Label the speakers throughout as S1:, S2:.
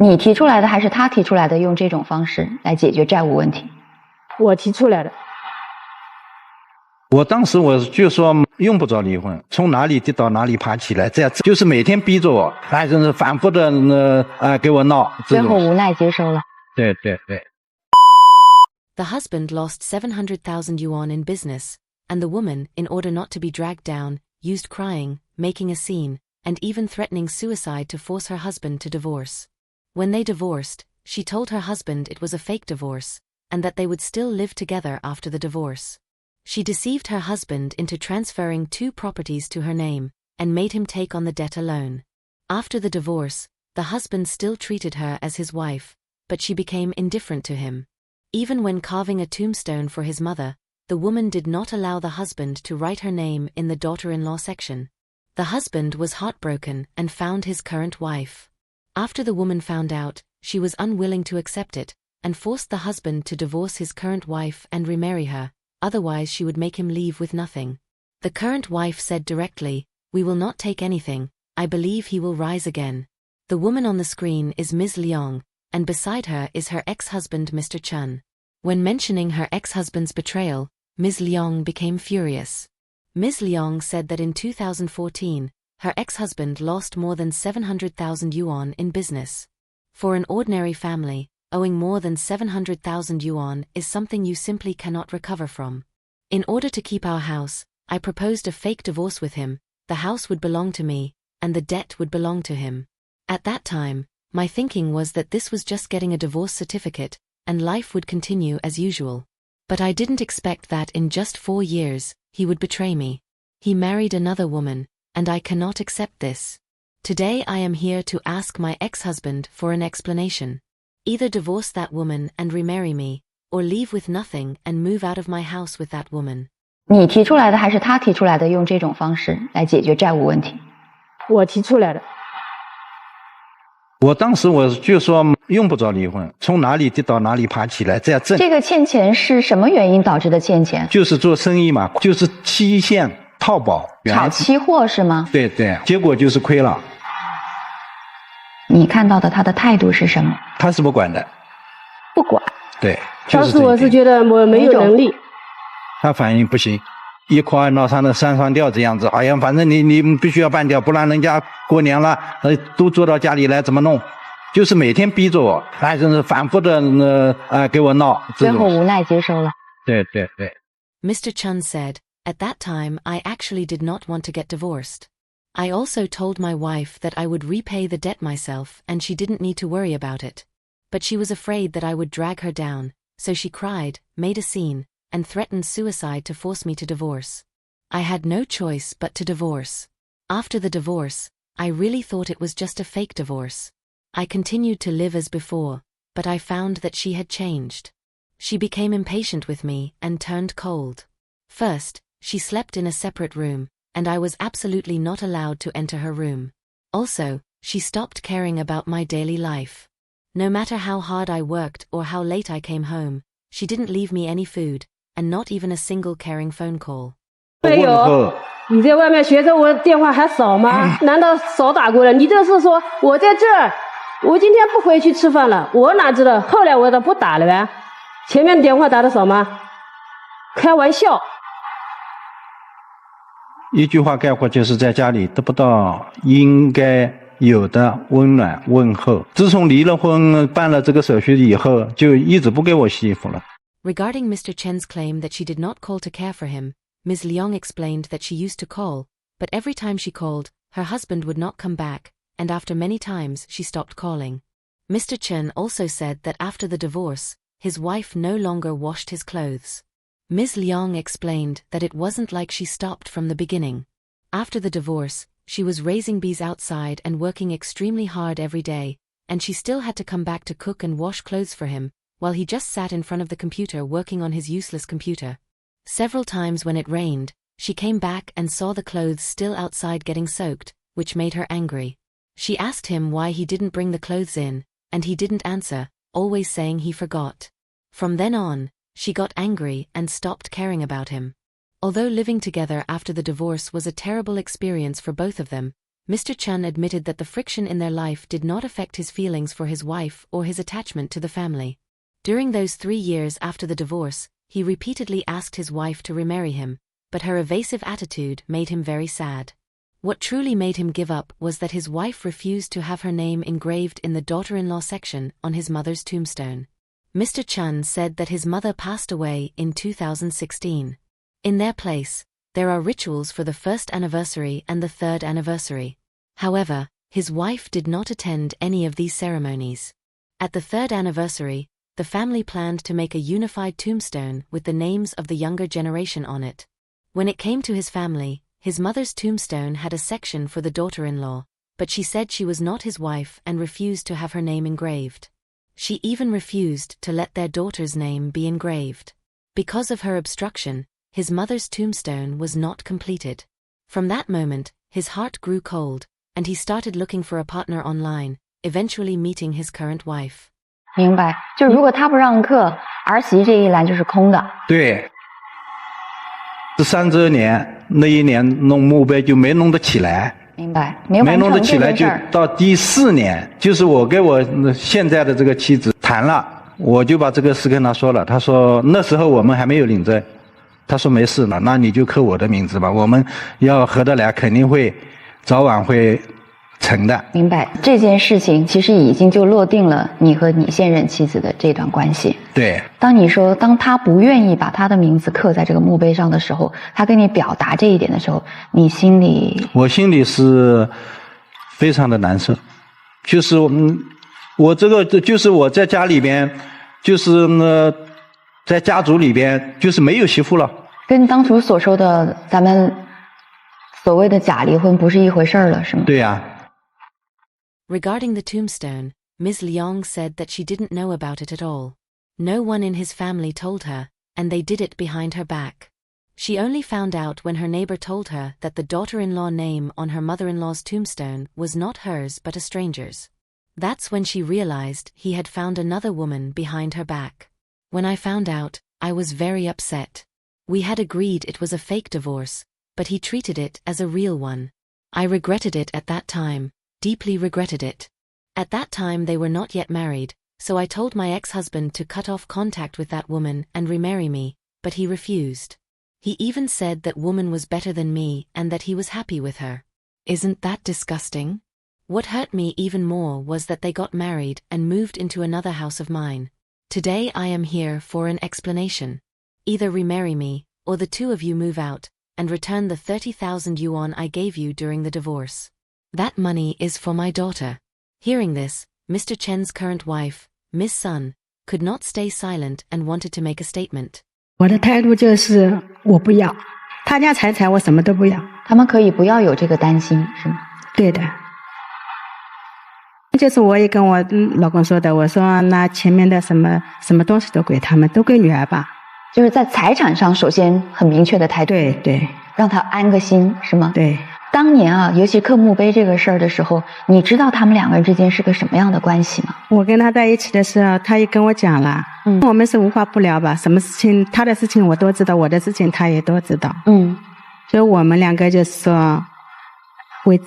S1: 你提出来的还是他提出来的，用这种方式来解决债务问题？
S2: 我提出来的。
S3: 我当时我就说用不着离婚，从哪里跌到哪里爬起来，这样就是每天逼着我，还真是反复的给我闹，
S1: 最后无奈接受了。
S3: 对对对。
S4: The husband lost 700,000 yuan in business, and the woman, in order not to be dragged down, used crying, making a scene, and even threatening suicide to force her husband to divorce. When they divorced, she told her husband it was a fake divorce, and that they would still live together after the divorce. She deceived her husband into transferring 2 properties to her name, and made him take on the debt alone. After the divorce, the husband still treated her as his wife, but she became indifferent to him. Even when carving a tombstone for his mother, the woman did not allow the husband to write her name in the daughter-in-law section. The husband was heartbroken and found his current wife. After the woman found out, she was unwilling to accept it, and forced the husband to divorce his current wife and remarry her, otherwise she would make him leave with nothing. The current wife said directly, "We will not take anything, I believe he will rise again." The woman on the screen is Ms. Liang, and beside her is her ex-husband Mr. Chun. When mentioning her ex-husband's betrayal, Ms. Liang became furious. Ms. Liang said that in 2014, her ex-husband lost more than 700,000 yuan in business. For an ordinary family, owing more than 700,000 yuan is something you simply cannot recover from. In order to keep our house, I proposed a fake divorce with him. The house would belong to me, and the debt would belong to him. At that time, my thinking was that this was just getting a divorce certificate, and life would continue as usual. But I didn't expect that in just 4 years, he would betray me. He married another woman, and I cannot accept this. Today I am here to ask my ex-husband for an explanation. Either divorce that woman and remarry me, or leave with nothing and move out of my house with that woman.
S1: 你提出来的还是他提出来的，用这种方式来解决债务问题？
S2: 我提出来的。
S3: 我当时我就说用不着离婚，从哪里跌到哪里爬起来，这样挣。
S1: 这个欠钱是什么原因导致的欠钱？
S3: 就是做生意嘛，就是期限套保，
S1: 炒期货是吗？
S3: 对对，结果就是亏了。
S1: 你看到的他的态度是什么？
S3: 他是不管的，
S1: 不管。
S3: 对，
S2: 当时我是觉得我没有能力。
S3: 他反应不行，一哭二闹三的三上吊这样子，好像反正你必须要办掉，不然人家过年了，都坐到家里来怎么弄？就是每天逼着我，还真是反复的给我闹。
S1: 最后无奈接受了。
S3: 对对对。
S4: Mr. Chun said, "At that time I actually did not want to get divorced. I also told my wife that I would repay the debt myself and she didn't need to worry about it. But she was afraid that I would drag her down, so she cried, made a scene, and threatened suicide to force me to divorce. I had no choice but to divorce. After the divorce, I really thought it was just a fake divorce. I continued to live as before, but I found that she had changed. She became impatient with me and turned cold. First, she slept in a separate room, and I was absolutely not allowed to enter her room. Also, she stopped caring about my daily life. No matter how hard I worked or how late I came home, she didn't leave me any food, and not even a single caring phone call.
S2: 没有，你在外面学着我电话还少吗？难道少打过了？你这是说我在这儿，我今天不回去吃饭了，我哪知道？后来我都不打了呗。前面电话打的少吗？开玩笑。
S3: 一句话概括就是在家里得不到应该有的温暖问候。自从离了婚办了这个手续以后，就一直不给我洗衣服了。
S4: Regarding Mr. Chen's claim that she did not call to care for him, Ms. Liang explained that she used to call, but every time she called, her husband would not come back, and after many times she stopped calling. Mr. Chen also said that after the divorce, his wife no longer washed his clothes. Ms. Liang explained that it wasn't like she stopped from the beginning. After the divorce, she was raising bees outside and working extremely hard every day, and she still had to come back to cook and wash clothes for him, while he just sat in front of the computer working on his useless computer. Several times when it rained, she came back and saw the clothes still outside getting soaked, which made her angry. She asked him why he didn't bring the clothes in, and he didn't answer, always saying he forgot. From then on, she got angry and stopped caring about him. Although living together after the divorce was a terrible experience for both of them, Mr. Chun admitted that the friction in their life did not affect his feelings for his wife or his attachment to the family. During those 3 years after the divorce, he repeatedly asked his wife to remarry him, but her evasive attitude made him very sad. What truly made him give up was that his wife refused to have her name engraved in the daughter-in-law section on his mother's tombstone. Mr. Chun said that his mother passed away in 2016. In their place, there are rituals for the first anniversary and the third anniversary. However, his wife did not attend any of these ceremonies. At the third anniversary, the family planned to make a unified tombstone with the names of the younger generation on it. When it came to his family, his mother's tombstone had a section for the daughter-in-law, but she said she was not his wife and refused to have her name engraved. She even refused to let their daughter's name be engraved. Because of her obstruction, his mother's tombstone was not completed. From that moment, his heart grew cold, and he started looking for a partner online, eventually meeting his current wife.
S1: 明白，就如果他不让课，儿媳这一栏就是空的。
S3: 对，这3周年那一年弄墓碑就没弄得起来，
S1: 明白，没完
S3: 没弄得
S1: 成
S3: 起来就
S1: 这件事儿。
S3: 到第4年，就是我跟我现在的这个妻子谈了，我就把这个事跟她说了，她说那时候我们还没有领证，她说没事了，那你就刻我的名字吧，我们要合得来，肯定会早晚会成的。
S1: 明白，这件事情其实已经就落定了你和你现任妻子的这段关系。
S3: 对，
S1: 当你说当他不愿意把他的名字刻在这个墓碑上的时候，他跟你表达这一点的时候，你心里
S3: 我心里是非常的难受，就是我这个就是我在家里边，就是呢，在家族里边就是没有媳妇了，
S1: 跟当初所说的咱们所谓的假离婚不是一回事儿了，是吗？
S3: 对呀。
S4: Regarding the tombstone, Ms. Liang said that she didn't know about it at all. No one in his family told her, and they did it behind her back. She only found out when her neighbor told her that the daughter-in-law name on her mother-in-law's tombstone was not hers but a stranger's. That's when she realized he had found another woman behind her back. When I found out, I was very upset. We had agreed it was a fake divorce, but he treated it as a real one. I regretted it at that time. Deeply regretted it. At that time they were not yet married, so I told my ex-husband to cut off contact with that woman and remarry me, but he refused. He even said that woman was better than me and that he was happy with her. Isn't that disgusting? What hurt me even more was that they got married and moved into another house of mine. Today I am here for an explanation. Either remarry me, or the two of you move out, and return the 30,000 yuan I gave you during the divorce. That money is for my daughter. Hearing this, Mr. Chen's current wife, Ms. Sun, could not stay silent and wanted to make a statement.
S5: 我的态度就是我不要，他家财产我什么都不要。
S1: 他们可以不要有这个担心，是吗？
S5: 对的，就是我也跟我老公说的，我说那前面的什么东西都归他们，都归女儿吧。
S1: 就是在财产上，首先很明确的态度，
S5: 对对，
S1: 让他安个心，是吗？
S5: 对。
S1: 当年啊，尤其刻墓碑这个事儿的时候，你知道他们两个人之间是个什么样的关系吗？
S5: 我跟他在一起的时候，他也跟我讲了，我们是无话不聊吧，什么事情他的事情我都知道，我的事情他也都知道，所以我们两个就是说，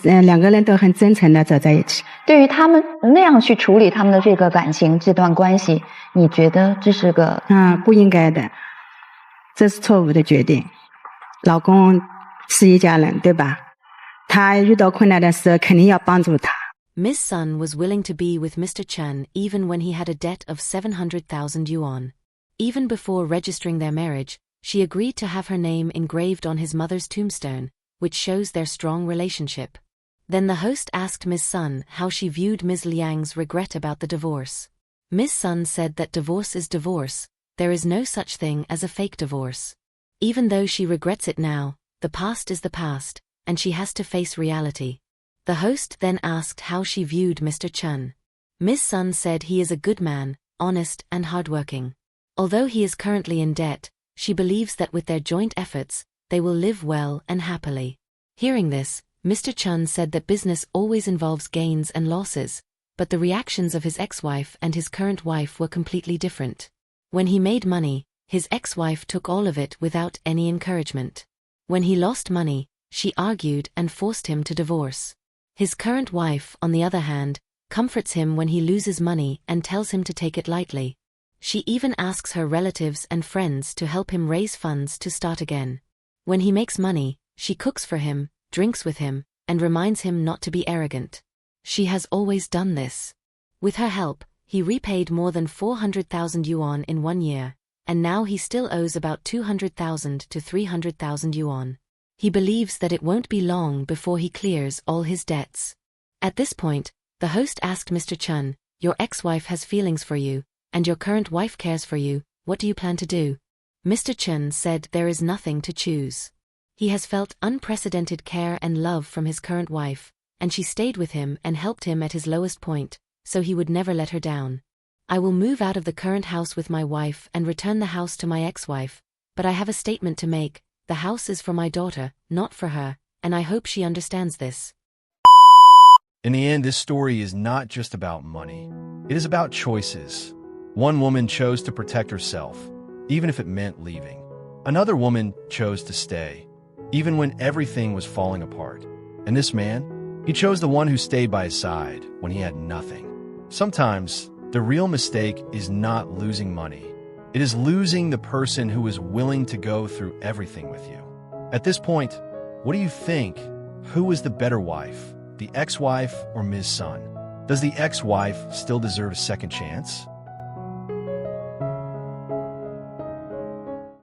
S5: 两个人都很真诚的走在一起。
S1: 对于他们那样去处理他们的这个感情这段关系，你觉得这是个
S5: 不应该的，这是错误的决定。老公是一家人，对吧？他遇到困难的时候肯定要帮助他。
S4: Miss Sun was willing to be with Mr. Chen even when he had a debt of 700,000 yuan. Even before registering their marriage, she agreed to have her name engraved on his mother's tombstone, which shows their strong relationship. Then the host asked Miss Sun how she viewed Ms. Liang's regret about the divorce. Miss Sun said that divorce is divorce, there is no such thing as a fake divorce. Even though she regrets it now, the past is the past, and she has to face reality. The host then asked how she viewed Mr. Chen. Miss Sun said he is a good man, honest and hardworking. Although he is currently in debt, she believes that with their joint efforts, they will live well and happily. Hearing this, Mr. Chen said that business always involves gains and losses, but the reactions of his ex-wife and his current wife were completely different. When he made money, his ex-wife took all of it without any encouragement. When he lost money, she argued and forced him to divorce. His current wife, on the other hand, comforts him when he loses money and tells him to take it lightly. She even asks her relatives and friends to help him raise funds to start again. When he makes money, she cooks for him, drinks with him, and reminds him not to be arrogant. She has always done this. With her help, he repaid more than 400,000 yuan in 1 year, and now he still owes about 200,000 to 300,000 yuan. He believes that it won't be long before he clears all his debts. At this point, the host asked Mr. Chun, "Your ex-wife has feelings for you, and your current wife cares for you, what do you plan to do?" Mr. Chun said there is nothing to choose. He has felt unprecedented care and love from his current wife, and she stayed with him and helped him at his lowest point, so he would never let her down. "I will move out of the current house with my wife and return the house to my ex-wife, but I have a statement to make. The house is for my daughter, not for her, and I hope she understands this."
S6: In the end, this story is not just about money. It is about choices. One woman chose to protect herself, even if it meant leaving. Another woman chose to stay, even when everything was falling apart. And this man, he chose the one who stayed by his side when he had nothing. Sometimes, the real mistake is not losing money. It is losing the person who is willing to go through everything with you. At this point, what do you think? Who is the better wife, the ex-wife or Ms. Sun? Does the ex-wife still deserve a second chance?